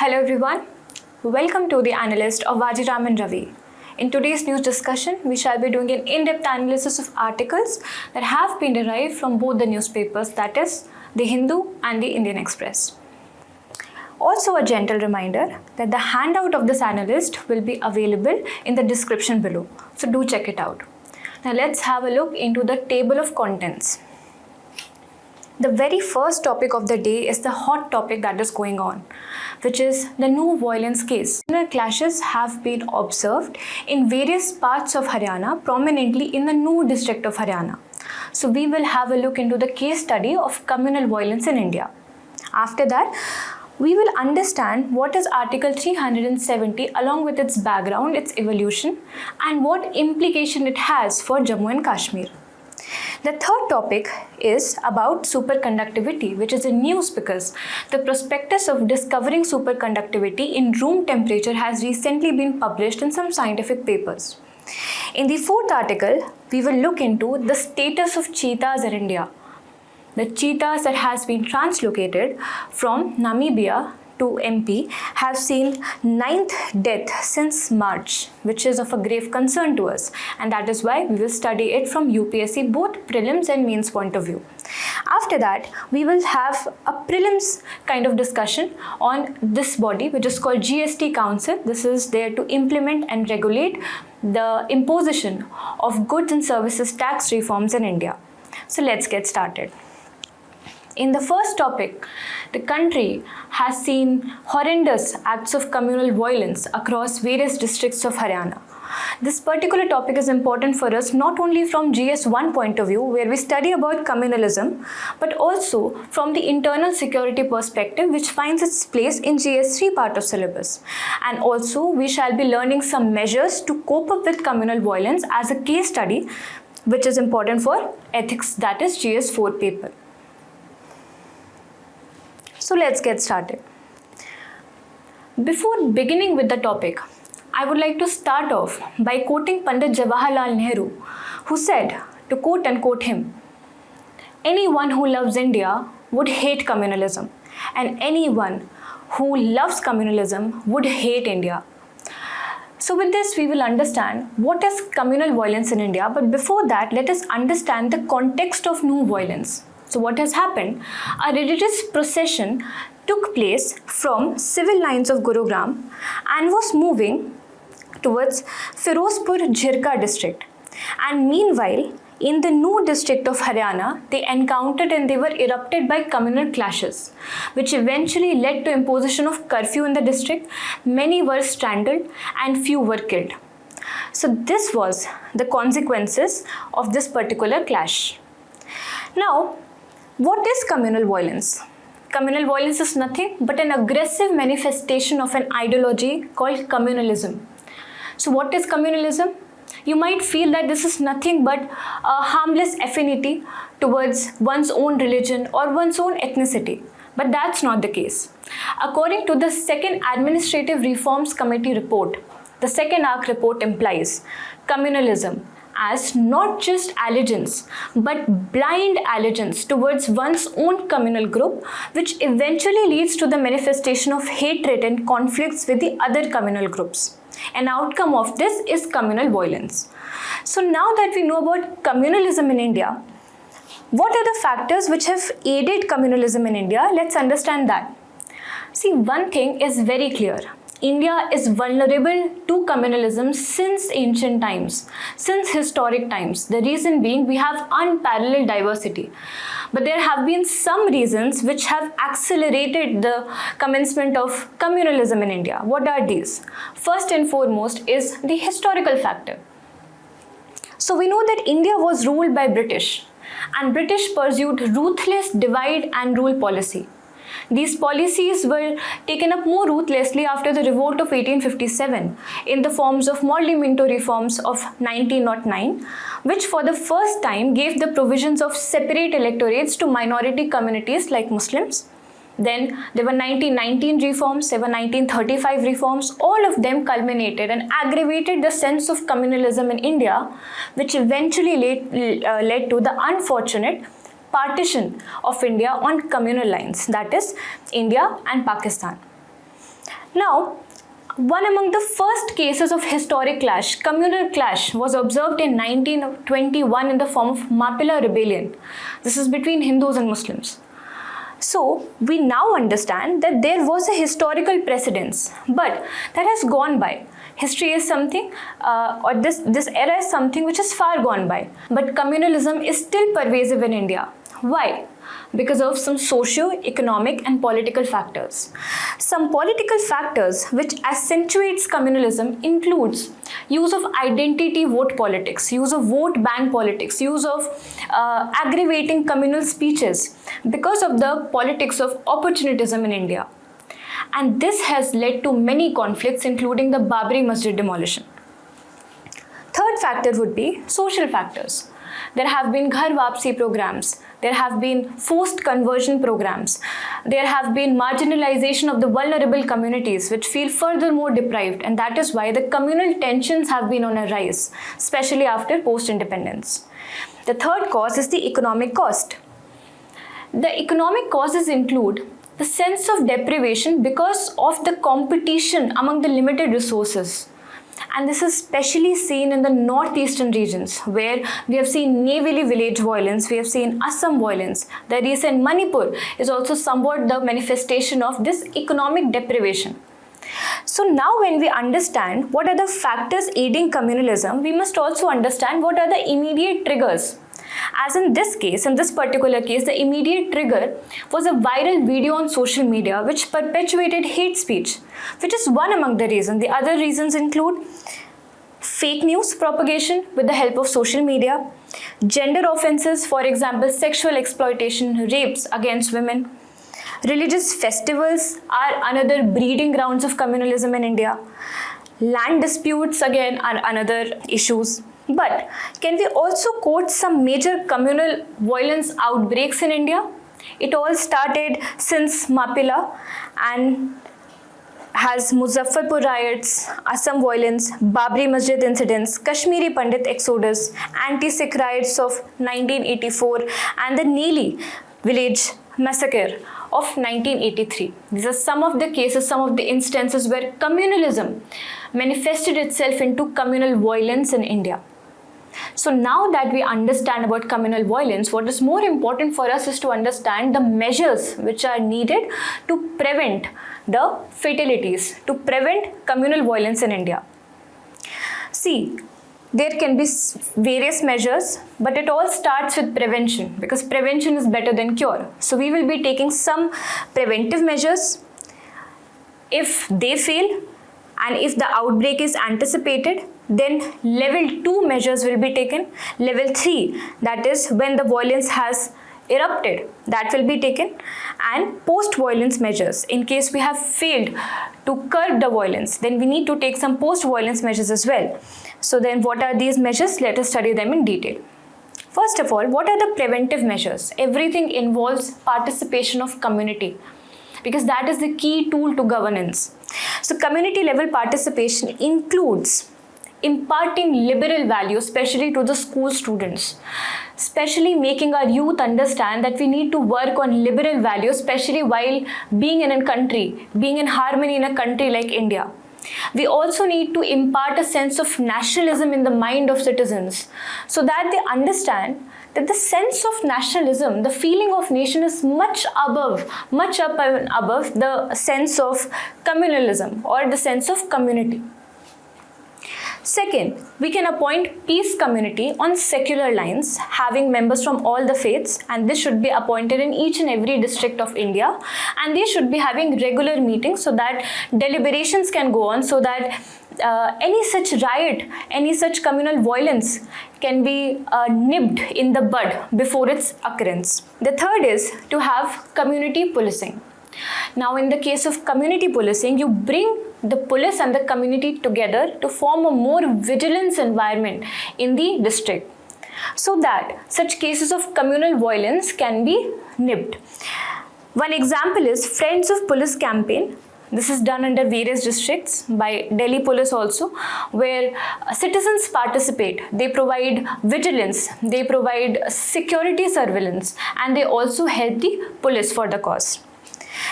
Hello everyone, welcome to the Analyst of Vajiram and Ravi. In today's news discussion, we shall be doing an in-depth analysis of articles that have been derived from both the newspapers, that is, the Hindu and the Indian Express. Also a gentle reminder that the handout of this analyst will be available in the description below, so do check it out. Now let's have a look into the table of contents. The very first topic of the day is the hot topic that is going on, which is the new violence case. Clashes have been observed in various parts of Haryana, prominently in the Nuh district of Haryana. So we will have a look into the case study of communal violence in India. After that, we will understand what is Article 370 along with its background, its evolution, and what implication it has for Jammu and Kashmir. The third topic is about superconductivity, which is in news because the prospectus of discovering superconductivity in room temperature has recently been published in some scientific papers. In the fourth article, we will look into the status of cheetahs in India. The cheetahs that has been translocated from Namibia to MP have seen 9th death since March, which is of a grave concern to us, and that is why we will study it from UPSC both prelims and mains point of view. After that, we will have a prelims kind of discussion on this body, which is called GST Council. This is there to implement and regulate the imposition of goods and services tax reforms in India. So let's get started. In the first topic, the country has seen horrendous acts of communal violence across various districts of Haryana. This particular topic is important for us not only from GS1 point of view, where we study about communalism, but also from the internal security perspective, which finds its place in GS3 part of syllabus. And also, we shall be learning some measures to cope up with communal violence as a case study, which is important for ethics, that is GS4 paper. So let's get started. Before beginning with the topic, I would like to start off by quoting Pandit Jawaharlal Nehru, who said, to quote unquote him, "Anyone who loves India would hate communalism, and anyone who loves communalism would hate India." So with this, we will understand what is communal violence in India, but before that, let us understand the context of Nuh violence. So what has happened? A religious procession took place from civil lines of Gurugram and was moving towards Firozpur Jhirka district. And meanwhile, in the Nuh district of Haryana, they encountered and they were erupted by communal clashes, which eventually led to imposition of curfew in the district. Many were strangled and few were killed. So this was the consequences of this particular clash. Now, what is communal violence? Communal violence is nothing but an aggressive manifestation of an ideology called communalism. So what is communalism? You might feel that this is nothing but a harmless affinity towards one's own religion or one's own ethnicity. But that's not the case. According to the Second Administrative Reforms Committee report, the second ARC report implies communalism as not just allegiance, but blind allegiance towards one's own communal group, which eventually leads to the manifestation of hatred and conflicts with the other communal groups. An outcome of this is communal violence. So now that we know about communalism in India, what are the factors which have aided communalism in India? Let's understand that. See, one thing is very clear. India is vulnerable to communalism since ancient times, since historic times. The reason being, we have unparalleled diversity. But there have been some reasons which have accelerated the commencement of communalism in India. What are these? First and foremost is the historical factor. So we know that India was ruled by British, and British pursued ruthless divide and rule policy. These policies were taken up more ruthlessly after the revolt of 1857 in the forms of Morley Minto reforms of 1909, which for the first time gave the provisions of separate electorates to minority communities like Muslims. Then there were 1919 reforms, there were 1935 reforms. All of them culminated and aggravated the sense of communalism in India, which eventually led to the unfortunate partition of India on communal lines, that is India and Pakistan. Now, one among the first cases of historic clash, communal clash, was observed in 1921 in the form of Mappila Rebellion. This is between Hindus and Muslims. So, we now understand that there was a historical precedence, but that has gone by. History is something, or this era is something which is far gone by. But communalism is still pervasive in India. Why? Because of some socio-economic and political factors. Some political factors which accentuates communalism includes use of identity vote politics, use of vote bank politics, use of aggravating communal speeches because of the politics of opportunism in India. And this has led to many conflicts, including the Babri Masjid demolition. Third factor would be social factors. There have been Ghar Wapsi programs. There have been forced conversion programs. There have been marginalization of the vulnerable communities which feel furthermore deprived, and that is why the communal tensions have been on a rise, especially after post-independence. The third cause is the economic cost. The economic causes include the sense of deprivation because of the competition among the limited resources. And this is especially seen in the northeastern regions where we have seen Neyveli village violence, we have seen Assam violence. The recent Manipur is also somewhat the manifestation of this economic deprivation. So now when we understand what are the factors aiding communalism, we must also understand what are the immediate triggers. As in this case, in this particular case, the immediate trigger was a viral video on social media which perpetuated hate speech, which is one among the reasons. The other reasons include fake news propagation with the help of social media, gender offenses, for example, sexual exploitation, rapes against women. Religious festivals are another breeding grounds of communalism in India. Land disputes again are another issues. But can we also quote some major communal violence outbreaks in India? It all started since Mappila and has Muzaffarpur riots, Assam violence, Babri Masjid incidents, Kashmiri Pandit exodus, anti-Sikh riots of 1984 and the Neeli village massacre of 1983. These are some of the cases, some of the instances where communalism manifested itself into communal violence in India. So now that we understand about communal violence, what is more important for us is to understand the measures which are needed to prevent the fatalities, to prevent communal violence in India. See, there can be various measures, but it all starts with prevention because prevention is better than cure. So we will be taking some preventive measures. If they fail and if the outbreak is anticipated, then level 2 measures will be taken. Level 3, that is when the violence has erupted, that will be taken. And post-violence measures. In case we have failed to curb the violence, then we need to take some post-violence measures as well. So then what are these measures? Let us study them in detail. First of all, what are the preventive measures? Everything involves participation of community because that is the key tool to governance. So community level participation includes imparting liberal values, especially to the school students, especially making our youth understand that we need to work on liberal values, especially while being in a country, being in harmony in a country like India. We also need to impart a sense of nationalism in the mind of citizens so that they understand that the sense of nationalism, the feeling of nation is much up and above the sense of communalism or the sense of community. Second, we can appoint peace community on secular lines, having members from all the faiths, and this should be appointed in each and every district of India, and they should be having regular meetings so that deliberations can go on, so that any such riot, any such communal violence can be nipped in the bud before its occurrence. The third is to have community policing. Now, in the case of community policing, you bring the police and the community together to form a more vigilance environment in the district so that such cases of communal violence can be nipped. One example is Friends of Police campaign. This is done under various districts by Delhi Police also, where citizens participate. They provide vigilance, they provide security surveillance, and they also help the police for the cause.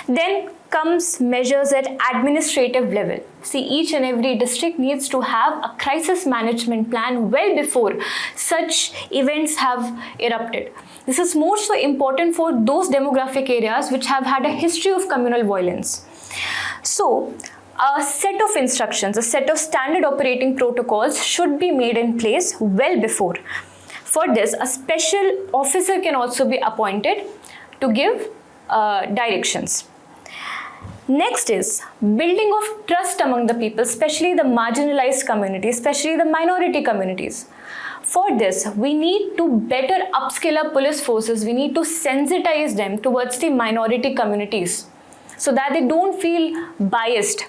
Then comes measures at administrative level. See, each and every district needs to have a crisis management plan well before such events have erupted. This is more so important for those demographic areas which have had a history of communal violence. So, a set of instructions, a set of standard operating protocols should be made in place well before. For this, a special officer can also be appointed to give directions. Next is building of trust among the people, especially the marginalized communities, especially the minority communities. For this, we need to better upskill our police forces. We need to sensitize them towards the minority communities so that they don't feel biased.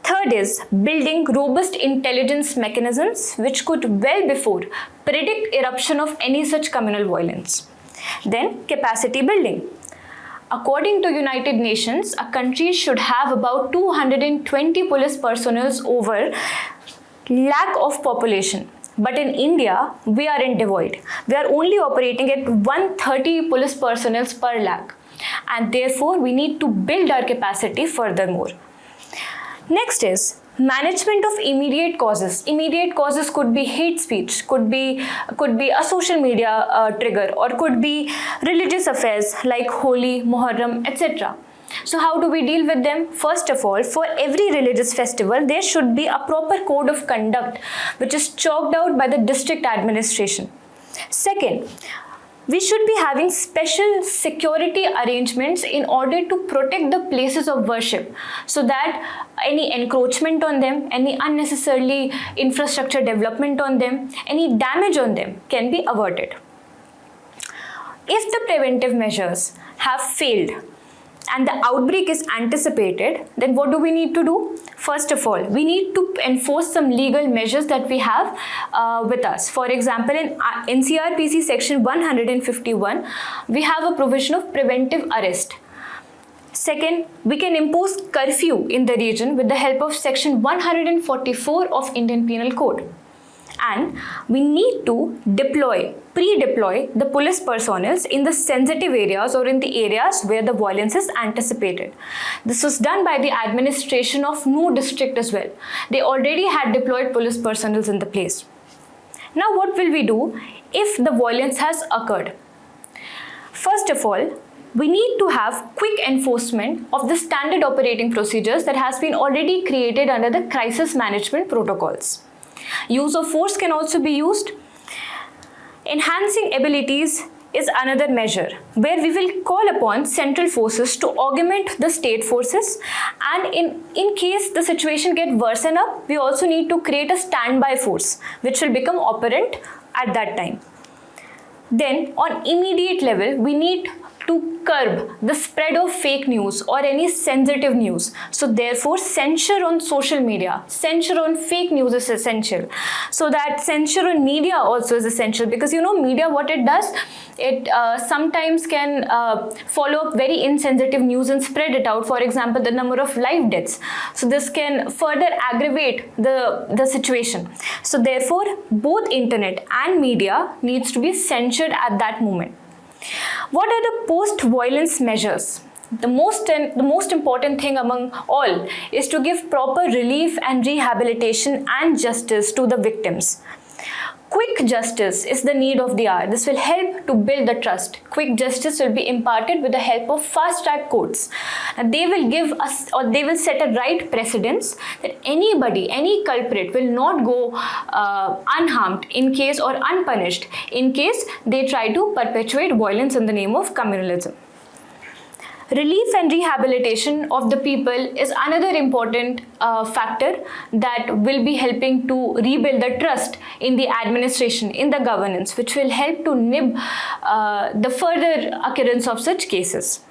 Third is building robust intelligence mechanisms which could well before predict eruption of any such communal violence. Then capacity building. According to United Nations, a country should have about 220 police personnel over lakh of population. But in India, we are in devoid. We are only operating at 130 police personnel per lakh. And therefore, we need to build our capacity furthermore. Next is management of immediate causes. Immediate causes could be hate speech, could be a social media trigger, or could be religious affairs like Holi, Muharram, etc. So how do we deal with them? First of all, for every religious festival, there should be a proper code of conduct which is chalked out by the district administration. Second, we should be having special security arrangements in order to protect the places of worship so that any encroachment on them, any unnecessarily infrastructure development on them, any damage on them can be averted. If the preventive measures have failed and the outbreak is anticipated, then what do we need to do? First of all, we need to enforce some legal measures that we have with us. For example, in NCRPC section 151, we have a provision of preventive arrest. Second, we can impose curfew in the region with the help of section 144 of Indian Penal Code. And we need to pre-deploy the police personnel in the sensitive areas or in the areas where the violence is anticipated. This was done by the administration of no district as well. They already had deployed police personnel in the place. Now what will we do if the violence has occurred? First of all, we need to have quick enforcement of the standard operating procedures that has been already created under the crisis management protocols. Use of force can also be used. Enhancing abilities is another measure where we will call upon central forces to augment the state forces, and in case the situation gets worsened up, we also need to create a standby force which will become operant at that time. Then on immediate level, we need to curb the spread of fake news or any sensitive news. So therefore, censure on social media, censure on fake news is essential. So that censure on media also is essential, because media, what it does, it sometimes can follow up very insensitive news and spread it out. For example, the number of live deaths. So this can further aggravate the situation. So therefore, both internet and media needs to be censured at that moment. What are the post-violence measures? The most important thing among all is to give proper relief and rehabilitation and justice to the victims. Quick justice is the need of the hour. This will help to build the trust. Quick justice will be imparted with the help of fast-track courts. And they will give us, or they will set a right precedence that any culprit will not go unharmed in case, or unpunished in case they try to perpetuate violence in the name of communalism. Relief and rehabilitation of the people is another important factor that will be helping to rebuild the trust in the administration, in the governance, which will help to nib the further occurrence of such cases.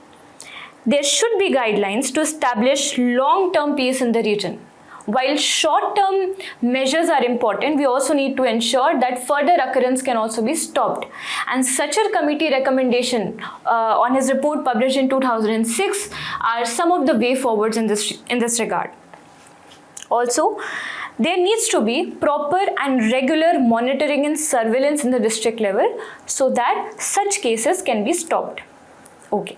There should be guidelines to establish long-term peace in the region. While short-term measures are important, we also need to ensure that further occurrence can also be stopped. And Sachar Committee recommendation on his report published in 2006 are some of the way forwards in this regard. Also, there needs to be proper and regular monitoring and surveillance in the district level so that such cases can be stopped. Okay.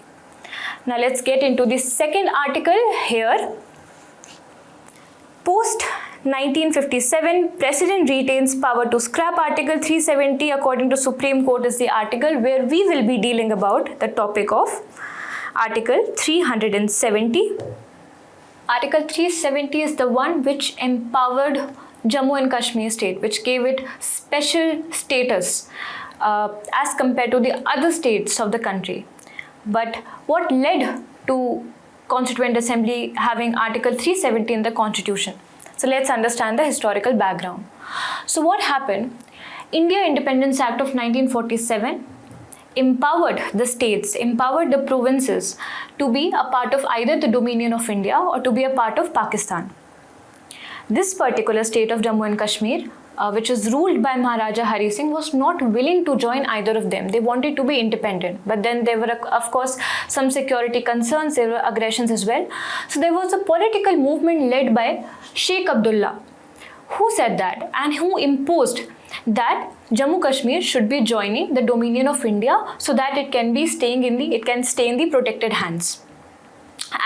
Now let's get into the second article here. Post 1957, President retains power to scrap Article 370 according to Supreme Court is the article where we will be dealing about the topic of Article 370. Article 370 is the one which empowered Jammu and Kashmir state, which gave it special status as compared to the other states of the country. But what led to Constituent Assembly having Article 370 in the Constitution? So let's understand the historical background. So what happened? India Independence Act of 1947 empowered the states, empowered the provinces to be a part of either the Dominion of India or to be a part of Pakistan. This particular state of Jammu and Kashmir, which is ruled by Maharaja Hari Singh, was not willing to join either of them. They wanted to be independent, but then there were, of course, some security concerns, there were aggressions as well. So there was a political movement led by Sheikh Abdullah, who said that and who imposed that Jammu Kashmir should be joining the Dominion of India so that it can stay in the protected hands.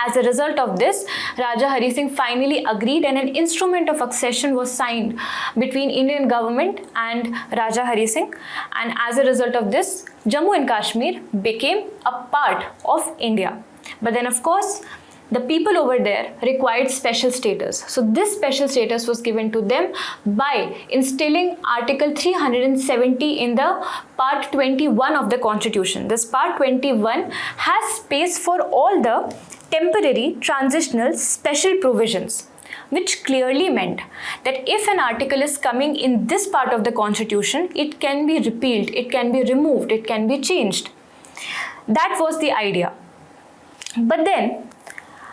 As a result of this, Raja Hari Singh finally agreed and an instrument of accession was signed between Indian government and Raja Hari Singh, and as a result of this, Jammu and Kashmir became a part of India. But then of course, the people over there required special status. So this special status was given to them by instilling Article 370 in the Part 21 of the Constitution. This Part 21 has space for all the temporary, transitional, special provisions, which clearly meant that if an article is coming in this part of the Constitution, it can be repealed, it can be removed, it can be changed. That was the idea. But then,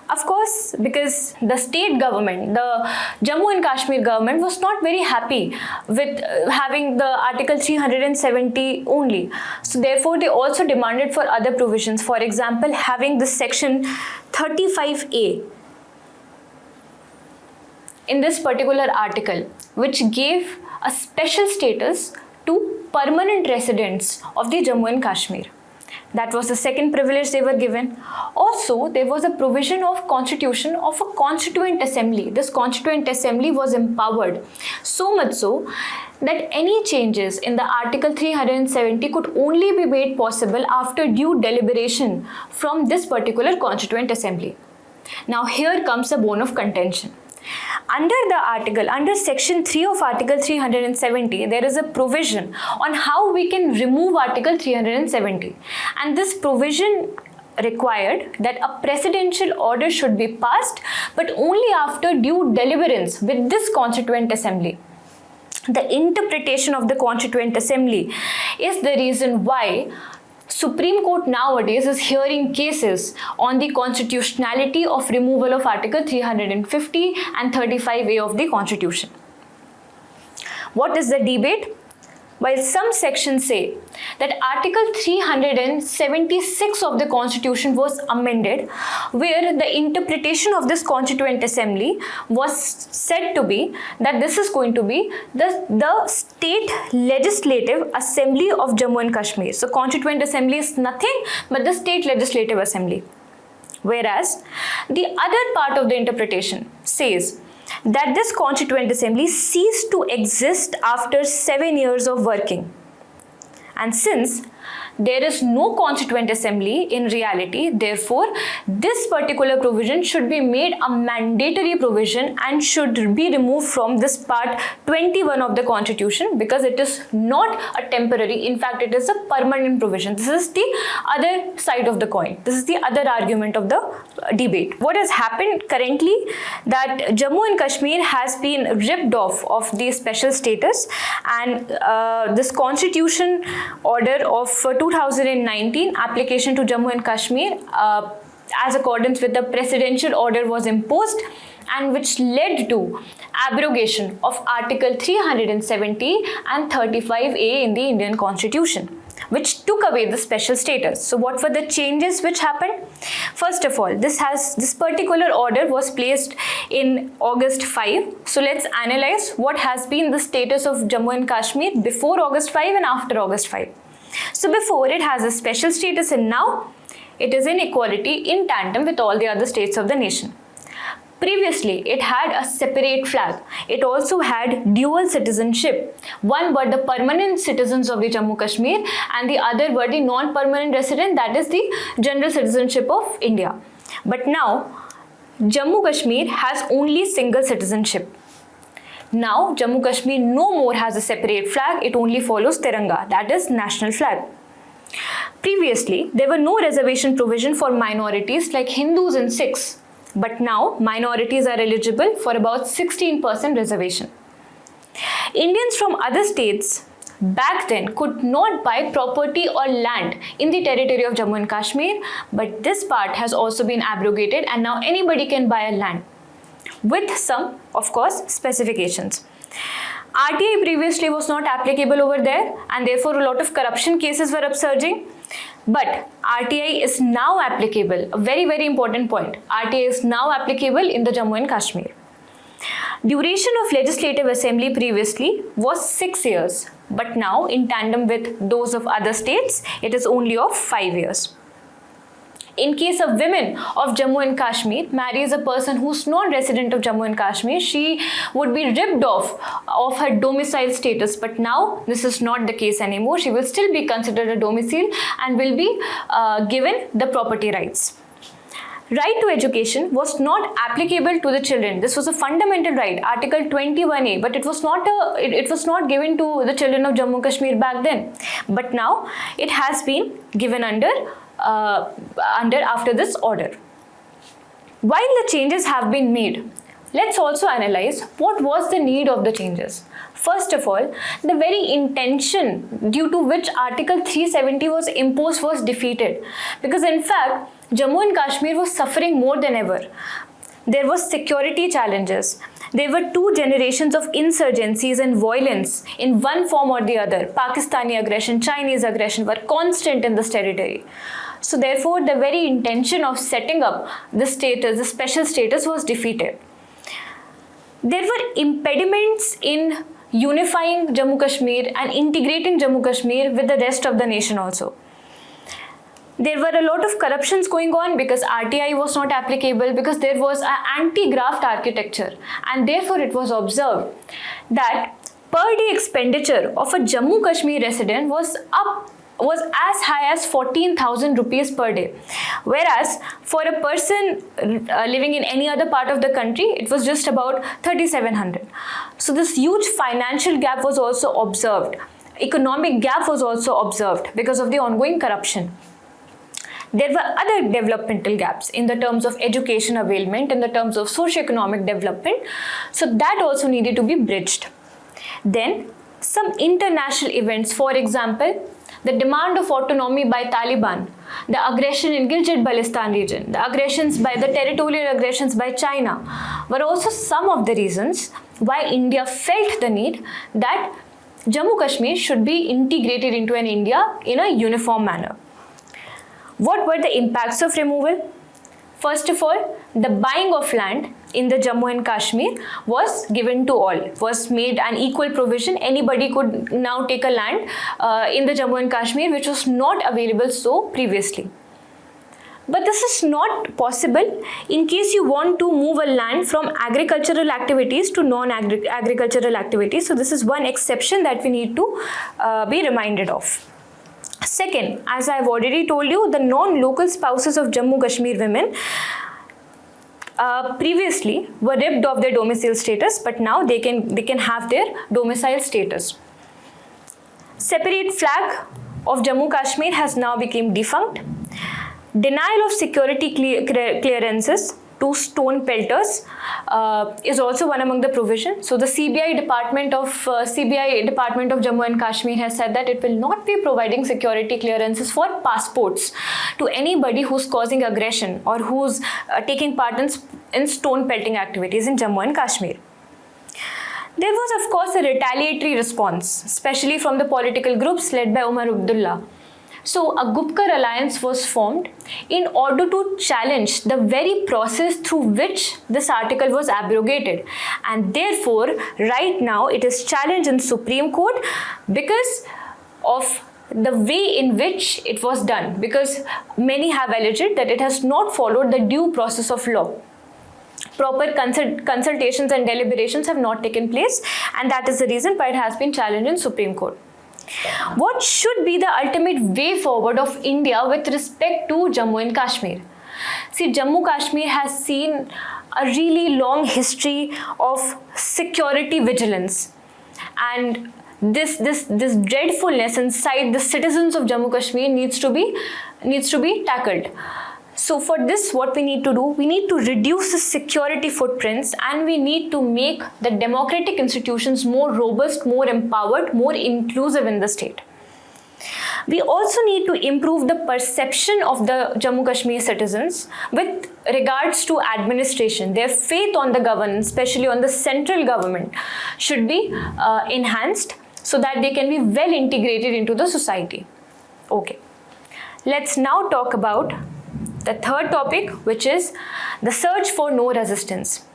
of course, because the state government, the Jammu and Kashmir government was not very happy with having the Article 370 only. So therefore, they also demanded for other provisions. For example, having the section 35A in this particular article, which gave a special status to permanent residents of the Jammu and Kashmir. That was the second privilege they were given. Also, there was a provision of constitution of a constituent assembly. This constituent assembly was empowered so much so that any changes in the Article 370 could only be made possible after due deliberation from this particular constituent assembly. Now here comes a bone of contention. Under section 3 of Article 370, there is a provision on how we can remove Article 370. And this provision required that a presidential order should be passed, but only after due deliberance with this Constituent Assembly. The interpretation of the Constituent Assembly is the reason why Supreme Court nowadays is hearing cases on the constitutionality of removal of Article 350 and 35A of the Constitution. What is the debate? While some sections say that Article 376 of the Constitution was amended, where the interpretation of this Constituent Assembly was said to be that this is going to be the State Legislative Assembly of Jammu and Kashmir. So Constituent Assembly is nothing but the State Legislative Assembly. Whereas the other part of the interpretation says that this Constituent Assembly ceased to exist after 7 years of working. And since there is no Constituent Assembly in reality, therefore, this particular provision should be made a mandatory provision and should be removed from this Part 21 of the Constitution, because it is not a temporary, in fact, it is a permanent provision. This is the other side of the coin. This is the other argument of the debate. What has happened currently, that Jammu and Kashmir has been ripped off of the special status, and this Constitution order of 2019 application to Jammu and Kashmir as accordance with the presidential order was imposed, and which led to abrogation of Article 370 and 35A in the Indian Constitution, which took away the special status. So what were the changes which happened? First of all, this particular order was placed in August 5. So let's analyze what has been the status of Jammu and Kashmir before August 5 and after August 5. So before, it has a special status, and now it is in equality in tandem with all the other states of the nation. Previously, it had a separate flag. It also had dual citizenship. One were the permanent citizens of the Jammu Kashmir and the other were the non-permanent resident, that is the general citizenship of India. But now, Jammu Kashmir has only single citizenship. Now, Jammu Kashmir no more has a separate flag, it only follows Tiranga, that is national flag. Previously, there were no reservation provision for minorities like Hindus and Sikhs. But now, minorities are eligible for about 16% reservation. Indians from other states back then could not buy property or land in the territory of Jammu and Kashmir, but this part has also been abrogated and now anybody can buy a land with some, of course, specifications. RTI previously was not applicable over there and therefore a lot of corruption cases were upsurging. But RTI is now applicable, a very, very important point. RTI is now applicable in the Jammu and Kashmir. Duration of Legislative Assembly previously was 6 years, but now in tandem with those of other states, it is only of 5 years. In case of women of Jammu and Kashmir marries a person who's non-resident of Jammu and Kashmir, she would be ripped off of her domicile status. But now this is not the case anymore. She will still be considered a domicile and will be given the property rights. Right to education was not applicable to the children. This was a fundamental right, Article 21A, but it was not given to the children of Jammu and Kashmir back then. But now it has been given under after this order. While the changes have been made, let's also analyze what was the need of the changes. First of all, the very intention due to which Article 370 was imposed was defeated, because in fact Jammu and Kashmir was suffering more than ever. There was security challenges. There were 2 generations of insurgencies and violence in one form or the other. Pakistani aggression, Chinese aggression were constant in this territory. So therefore, the very intention of setting up the special status was defeated. There were impediments in unifying Jammu Kashmir and integrating Jammu Kashmir with the rest of the nation also. There were a lot of corruptions going on because RTI was not applicable, because there was an anti-graft architecture, and therefore it was observed that per day expenditure of a Jammu Kashmir resident was as high as 14,000 rupees per day, whereas for a person living in any other part of the country it was just about 3,700. So this huge financial gap was also observed. Economic gap was also observed because of the ongoing corruption. There were other developmental gaps in the terms of education availment, in the terms of socio-economic development, so that also needed to be bridged. Then some international events, for example, the demand of autonomy by Taliban, the aggression in Gilgit-Baltistan region, the territorial aggressions by China were also some of the reasons why India felt the need that Jammu Kashmir should be integrated into an India in a uniform manner. What were the impacts of removal? First of all, the buying of land in the Jammu and Kashmir was given to all, was made an equal provision. Anybody could now take a land in the Jammu and Kashmir, which was not available so previously. But this is not possible in case you want to move a land from agricultural activities to non-agricultural activities. So this is one exception that we need to be reminded of. Second, as I have already told you, the non-local spouses of Jammu Kashmir women previously were ripped of their domicile status, but now they can have their domicile status. Separate flag of Jammu Kashmir has now become defunct. Denial of security clearances to stone pelters is also one among the provisions. So the CBI Department of Jammu and Kashmir has said that it will not be providing security clearances for passports to anybody who's causing aggression or who's taking part in stone pelting activities in Jammu and Kashmir. There was of course a retaliatory response, especially from the political groups led by Umar Abdullah. So a Gupkar alliance was formed in order to challenge the very process through which this article was abrogated, and therefore right now it is challenged in Supreme Court because of the way in which it was done, because many have alleged that it has not followed the due process of law. Proper consultations and deliberations have not taken place, and that is the reason why it has been challenged in Supreme Court. What should be the ultimate way forward of India with respect to Jammu and Kashmir? See, Jammu Kashmir has seen a really long history of security vigilance, and this dreadfulness inside the citizens of Jammu Kashmir needs to be tackled. So for this, what we need to do, we need to reduce the security footprints, and we need to make the democratic institutions more robust, more empowered, more inclusive in the state. We also need to improve the perception of the Jammu Kashmir citizens with regards to administration. Their faith on the government, especially on the central government, should be enhanced so that they can be well integrated into the society. Okay, let's now talk about the third topic, which is the search for no resistance.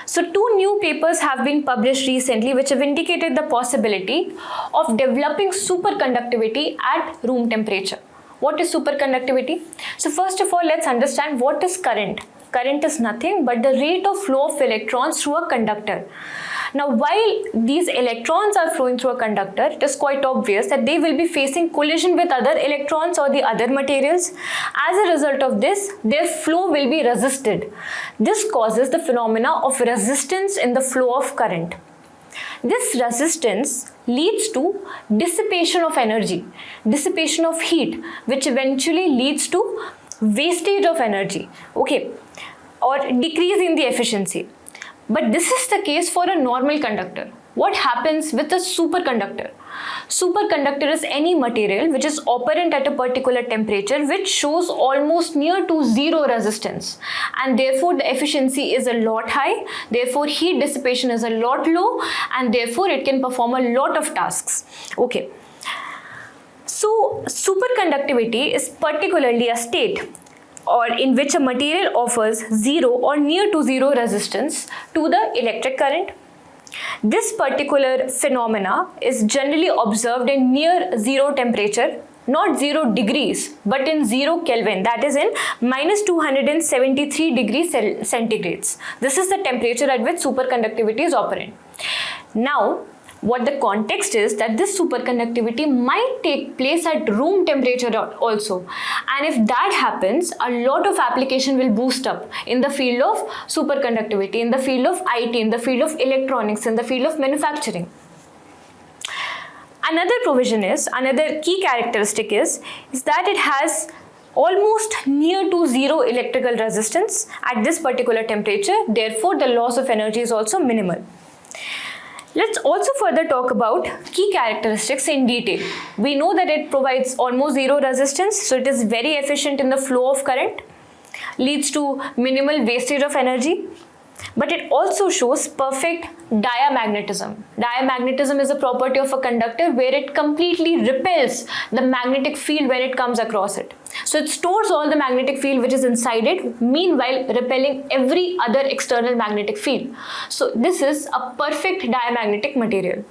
So 2 new papers have been published recently which have indicated the possibility of developing superconductivity at room temperature. What is superconductivity? So first of all, let's understand what is current. Current is nothing but the rate of flow of electrons through a conductor. Now, while these electrons are flowing through a conductor, it is quite obvious that they will be facing collision with other electrons or the other materials. As a result of this, their flow will be resisted. This causes the phenomena of resistance in the flow of current. This resistance leads to dissipation of energy, dissipation of heat, which eventually leads to wastage of energy, okay, or decrease in the efficiency. But this is the case for a normal conductor. What happens with a superconductor? Superconductor is any material which is operant at a particular temperature which shows almost near to zero resistance, and therefore the efficiency is a lot high, therefore heat dissipation is a lot low, and therefore it can perform a lot of tasks. Okay. So superconductivity is particularly a state or in which a material offers zero or near to zero resistance to the electric current. This particular phenomena is generally observed in near zero temperature, not 0 degrees, but in 0 Kelvin, that is in minus 273 degrees centigrades. This is the temperature at which superconductivity is operant. Now, what the context is that this superconductivity might take place at room temperature also, and if that happens, a lot of application will boost up in the field of superconductivity, in the field of IT, in the field of electronics, in the field of manufacturing. Another provision is, another key characteristic is that it has almost near to zero electrical resistance at this particular temperature, therefore the loss of energy is also minimal. Let's also further talk about key characteristics in detail. We know that it provides almost zero resistance, so it is very efficient in the flow of current, leads to minimal wastage of energy, but it also shows perfect diamagnetism. Diamagnetism is a property of a conductor where it completely repels the magnetic field when it comes across it. So it stores all the magnetic field which is inside it, meanwhile repelling every other external magnetic field. So this is a perfect diamagnetic material.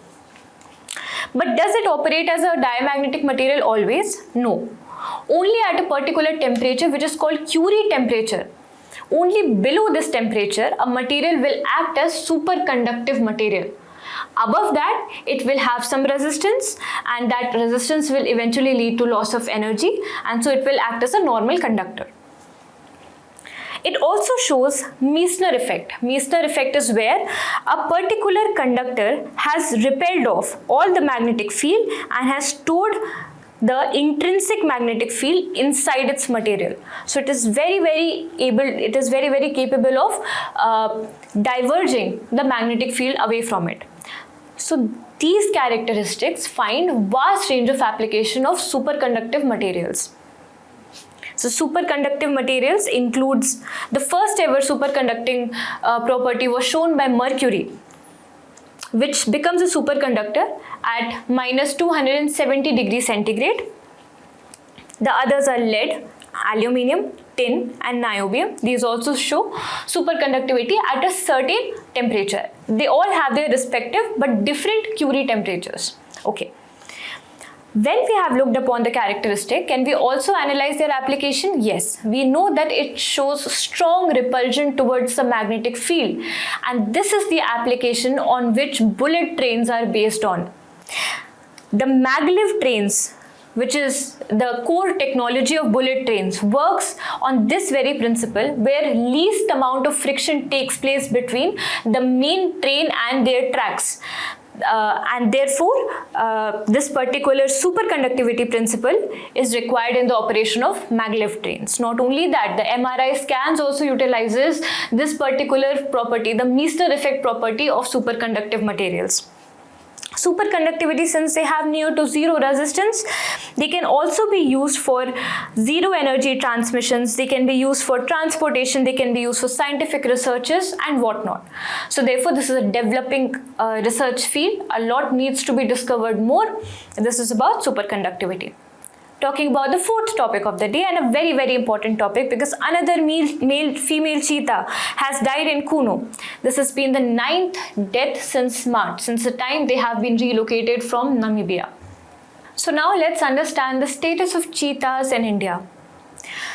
But does it operate as a diamagnetic material always? No. Only at a particular temperature which is called Curie temperature. Only below this temperature, a material will act as superconductive material. Above that, it will have some resistance, and that resistance will eventually lead to loss of energy, and so it will act as a normal conductor. It also shows Meissner effect. Meissner effect is where a particular conductor has repelled off all the magnetic field and has stored the intrinsic magnetic field inside its material. So it is very capable of diverging the magnetic field away from it. So these characteristics find vast range of application of superconductive materials. So superconductive materials includes the first ever superconducting property was shown by mercury, which becomes a superconductor at minus 270 degrees centigrade. The others are lead, aluminium, tin and niobium. These also show superconductivity at a certain temperature. They all have their respective but different Curie temperatures. Okay. When we have looked upon the characteristic, can we also analyze their application? Yes, we know that it shows strong repulsion towards the magnetic field, and this is the application on which bullet trains are based on. The maglev trains, which is the core technology of bullet trains, works on this very principle where least amount of friction takes place between the main train and their tracks. And therefore, this particular superconductivity principle is required in the operation of maglev trains. Not only that, the MRI scans also utilizes this particular property, the Meissner effect property of superconductive materials. Superconductivity, since they have near to zero resistance, they can also be used for zero energy transmissions, they can be used for transportation, they can be used for scientific researches and whatnot. So therefore, this is a developing research field. A lot needs to be discovered more. This is about superconductivity. Talking about the fourth topic of the day, and a very, very important topic, because another female cheetah has died in Kuno. This has been the 9th death since March, since the time they have been relocated from Namibia. So now let's understand the status of cheetahs in India.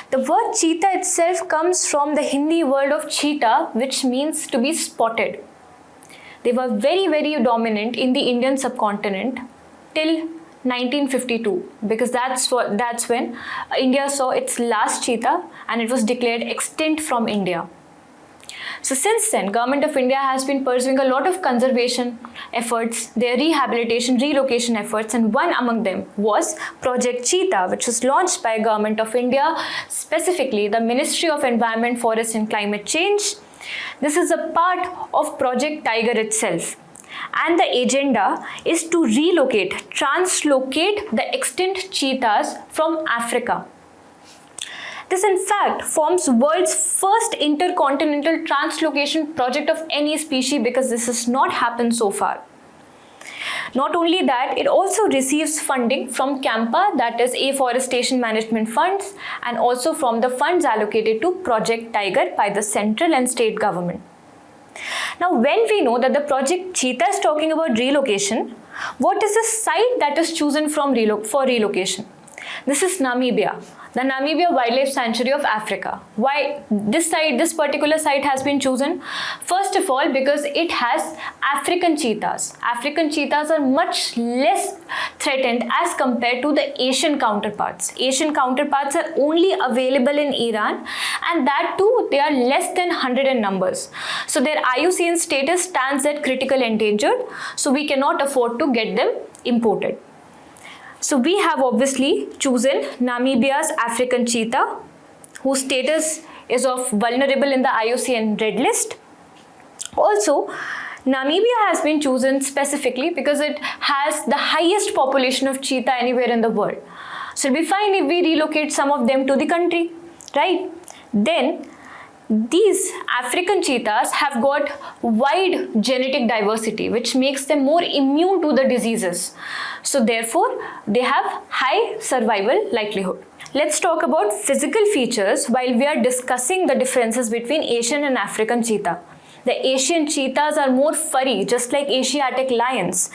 The word cheetah itself comes from the Hindi word of cheetah, which means to be spotted. They were very, very dominant in the Indian subcontinent till 1952, because that's when India saw its last cheetah and it was declared extinct from India. So since then, Government of India has been pursuing a lot of conservation efforts, their rehabilitation, relocation efforts, and one among them was Project Cheetah, which was launched by Government of India, specifically the Ministry of Environment, Forest and Climate Change. This is a part of Project Tiger itself. And the agenda is to translocate the extinct cheetahs from Africa. This in fact forms world's first intercontinental translocation project of any species, because this has not happened so far. Not only that, it also receives funding from CAMPA, that is Afforestation Management Funds, and also from the funds allocated to Project Tiger by the central and state government. Now, when we know that the Project Cheetah is talking about relocation, what is the site that is chosen for relocation? This is Namibia, the Namibia Wildlife Sanctuary of Africa. Why this particular site has been chosen? First of all, because it has African cheetahs. African cheetahs are much less threatened as compared to the Asian counterparts. Asian counterparts are only available in Iran, and that too they are less than 100 in numbers. So their IUCN status stands at critical endangered, so we cannot afford to get them imported. So we have obviously chosen Namibia's African cheetah, whose status is of vulnerable in the IUCN Red List. Also, Namibia has been chosen specifically because it has the highest population of cheetah anywhere in the world. So it'll be fine if we relocate some of them to the country, right? Then these African cheetahs have got wide genetic diversity, which makes them more immune to the diseases. So therefore, they have high survival likelihood. Let's talk about physical features while we are discussing the differences between Asian and African cheetah. The Asian cheetahs are more furry, just like Asiatic lions.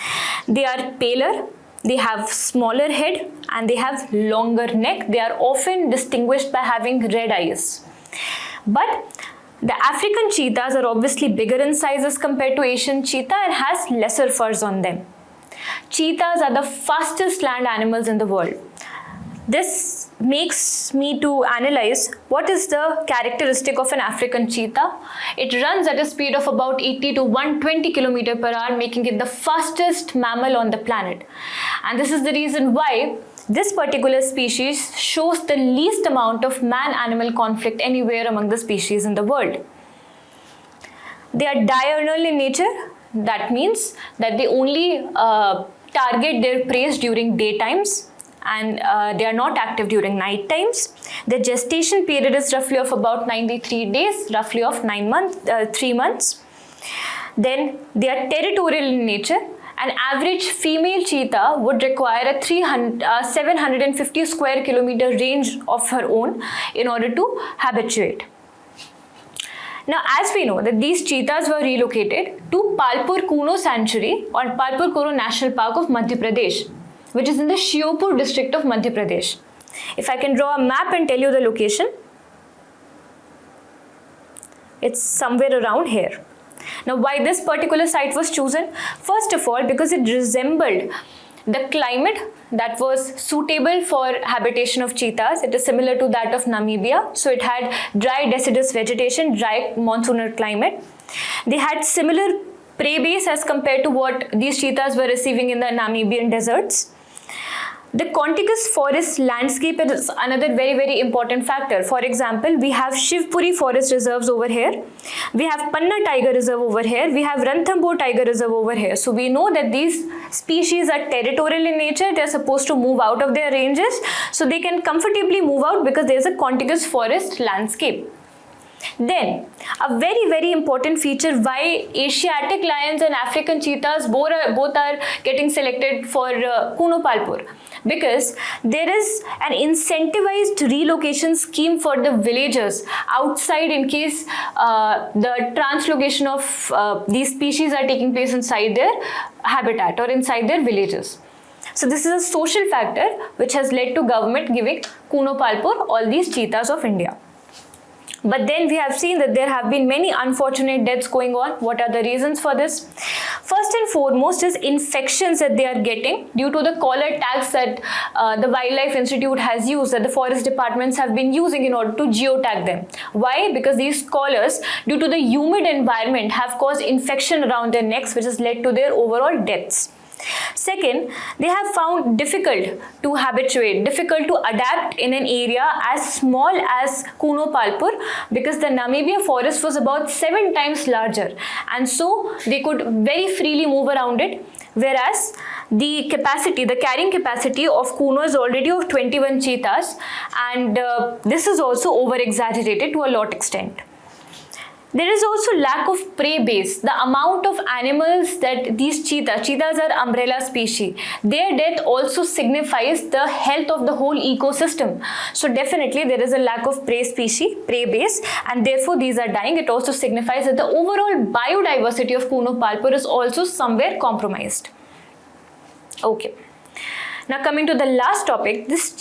They are paler, they have smaller head, and they have longer neck. They are often distinguished by having red eyes. But the African cheetahs are obviously bigger in size as compared to Asian cheetah and has lesser furs on them. Cheetahs are the fastest land animals in the world. This makes me to analyze what is the characteristic of an African cheetah. It runs at a speed of about 80 to 120 km per hour, making it the fastest mammal on the planet. And this is the reason why this particular species shows the least amount of man-animal conflict anywhere among the species in the world. They are diurnal in nature. That means that they only target their prey during daytimes, and they are not active during night times. The gestation period is roughly of about 93 days, roughly of 3 months. Then they are territorial in nature. An average female cheetah would require a 750 square kilometer range of her own in order to habituate. Now, as we know that these cheetahs were relocated to Palpur Kuno Sanctuary or Palpur Kuno National Park of Madhya Pradesh. which is in the Shiopur district of Madhya Pradesh. If I can draw a map and tell you the location, it's somewhere around here. Now, why this particular site was chosen? First of all, because it resembled the climate that was suitable for habitation of cheetahs. It is similar to that of Namibia. So it had dry deciduous vegetation, dry monsoonal climate. They had similar prey base as compared to what these cheetahs were receiving in the Namibian deserts. The contiguous forest landscape is another very, very important factor. For example, we have Shivpuri forest reserves over here. We have Panna tiger reserve over here. We have Ranthambore tiger reserve over here. So we know that these species are territorial in nature. They are supposed to move out of their ranges. So they can comfortably move out because there is a contiguous forest landscape. Then, a very, very important feature why Asiatic lions and African cheetahs both are getting selected for Kuno Palpur, because there is an incentivized relocation scheme for the villagers outside in case the translocation of these species are taking place inside their habitat or inside their villages. So this is a social factor which has led to government giving Kuno Palpur all these cheetahs of India. But then we have seen that there have been many unfortunate deaths going on. What are the reasons for this? First and foremost is infections that they are getting due to the collar tags that the Wildlife Institute has used, that the forest departments have been using in order to geotag them. Why? Because these collars, due to the humid environment, have caused infection around their necks, which has led to their overall deaths. Second, they have found difficult to habituate, difficult to adapt in an area as small as Kuno Palpur, because the Namibia forest was about 7 times larger, and so they could very freely move around it, whereas the carrying capacity of Kuno is already of 21 cheetahs, and this is also over exaggerated to a lot extent. There is also lack of prey base. The amount of animals that these cheetahs are umbrella species, their death also signifies the health of the whole ecosystem. So definitely there is a lack of prey base, and therefore these are dying. It also signifies that the overall biodiversity of Kuno Palpur is also somewhere compromised. Okay. Now coming to the last topic, this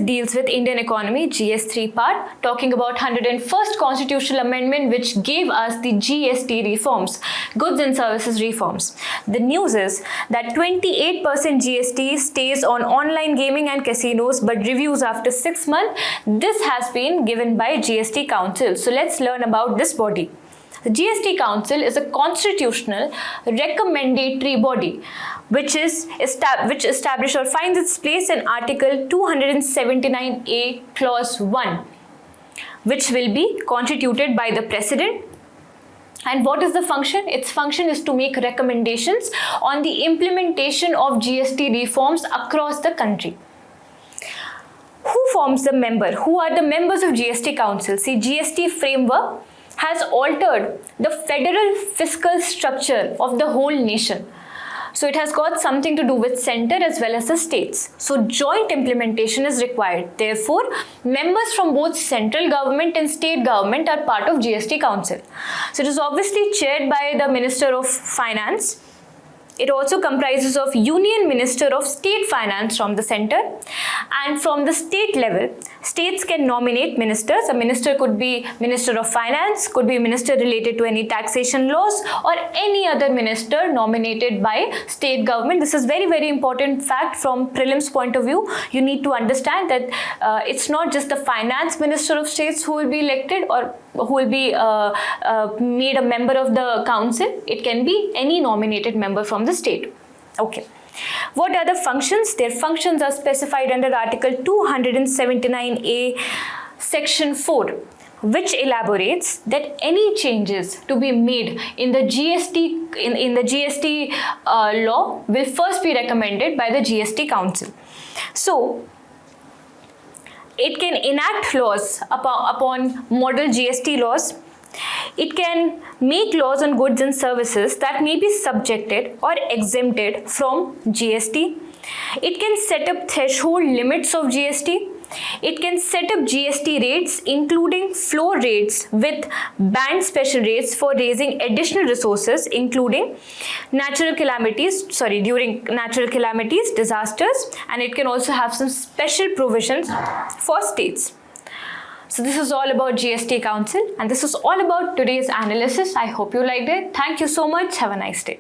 deals with Indian economy, GS3 part, talking about 101st constitutional amendment which gave us the GST reforms, goods and services reforms. The news is that 28% GST stays on online gaming and casinos, but reviews after 6 months. This has been given by GST Council. So let's learn about this body. The GST Council is a constitutional recommendatory body which established or finds its place in Article 279A Clause 1, which will be constituted by the President. And what is the function? Its function is to make recommendations on the implementation of GST reforms across the country. Who forms the member? Who are the members of GST Council? See, GST framework has altered the federal fiscal structure of the whole nation. So it has got something to do with center as well as the states. So joint implementation is required. Therefore, members from both central government and state government are part of GST Council. So it is obviously chaired by the Minister of Finance. It also comprises of Union Minister of State Finance from the center, and from the state level, states can nominate ministers. A minister could be Minister of Finance, could be minister related to any taxation laws, or any other minister nominated by state government. This is very, very important fact from prelims point of view. You need to understand that it's not just the finance minister of states who will be elected or who will be made a member of the council. It can be any nominated member from the state. Okay. What are the functions? Their functions are specified under Article 279A Section 4, which elaborates that any changes to be made in the GST in the GST law will first be recommended by the GST Council. So it can enact laws upon model GST laws. It can make laws on goods and services that may be subjected or exempted from GST. It can set up threshold limits of GST. It can set up GST rates, including floor rates with band special rates for raising additional resources, including during natural calamities, disasters, and it can also have some special provisions for states. So this is all about GST Council, and this is all about today's analysis. I hope you liked it. Thank you so much. Have a nice day.